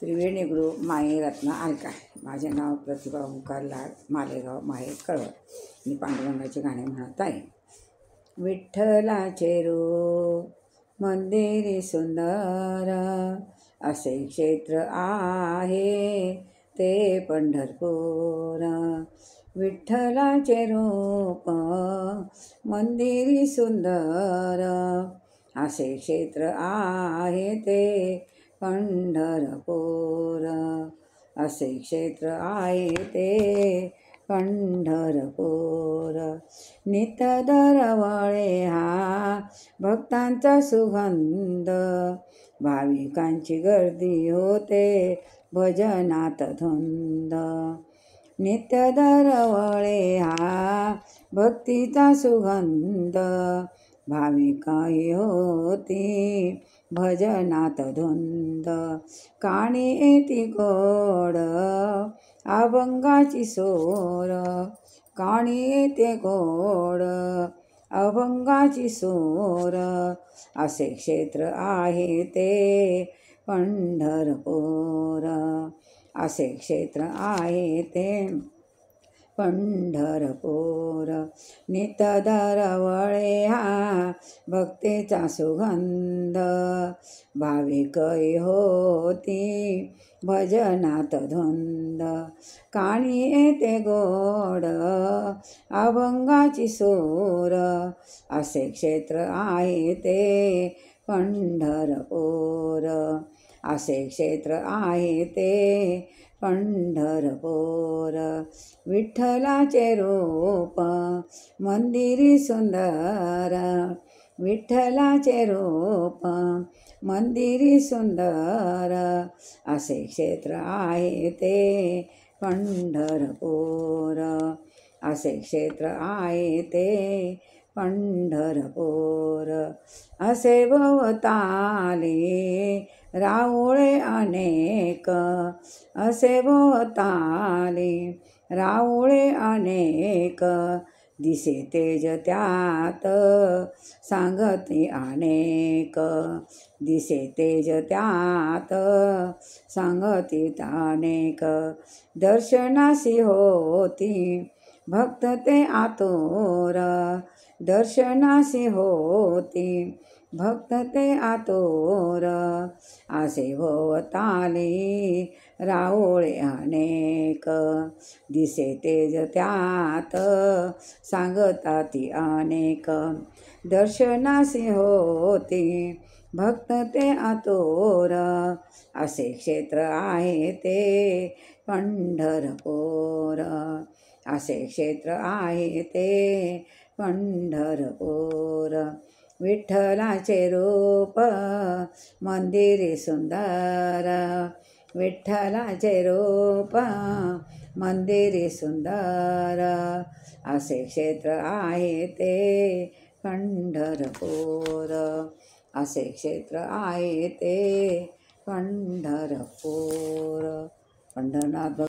त्रिवेणी गुरु माये रत्ना अलका। माझे नाव प्रतिभा ओंकार लाड, मालेगाव माहेर कळवण। मी पांडुरंगाची गाणे म्हणत आहे। विठ्ठलाचे रूप मंदिरी सुंदर, असे क्षेत्र आहे ते पंढरपूर। विठ्ठलाचे रूप मंदिरी सुंदर, असे क्षेत्र आहे ते पंढरपूर। असे क्षेत्र आहे ते पंढरपूर। नित्य दरवळे हा भक्तांचा सुगंध, भाविकांची गर्दी होते भजनात धुंद। नित्य दरवळे हा भक्तीचा सुगंध, भाविकाही होती भजनात धुंद। काणी येती गोड अभंगाची सोर, काणी येते गोड अभंगाची सोर। असे क्षेत्र आहे ते पंढरपूर। असे क्षेत्र आहे ते पंढरपूर। नित्य दरवळे हा भक्तीचा सुगंध, भाविकही होती भजनात धुंद। काणी येते गोड अभंगाची सोर, असे क्षेत्र आहे ते पंढरपूर। असे क्षेत्र आहे ते पंढरपूर। विठ्ठलाचे रूप मंदिरी सुंदर, विठ्ठलाचे रूप मंदिरी सुंदर, असे क्षेत्र आहे ते पंढरपूर। असे क्षेत्र आहे ते पंढरपूर। असे भोवताली राऊळे अनेक, असे भोवताली राऊळे अनेक, दिसे तेज त्यात सांगती अनेक। दिसे तेज त्यात सांगती अनेक। दर्शनासी होती भक्त ते आतुर, दर्शनासी होती भक्त ते आतुर। असे भोवताली राऊळे अनेक, दिसे तेज त्यात सांगताती अनेक। दर्शनासी होती भक्त ते आतुर, असे क्षेत्र आहे ते पंढरपूर। असे क्षेत्र आहे ते पंढरपूर। विठ्ठलाचे रूप मंदिरी सुंदर, विठ्ठलाचे रूप मंदिरी सुंदर, असे क्षेत्र आहे ते पंढरपूर। असे क्षेत्र आहे ते पंढरपूर। पंढरनाथ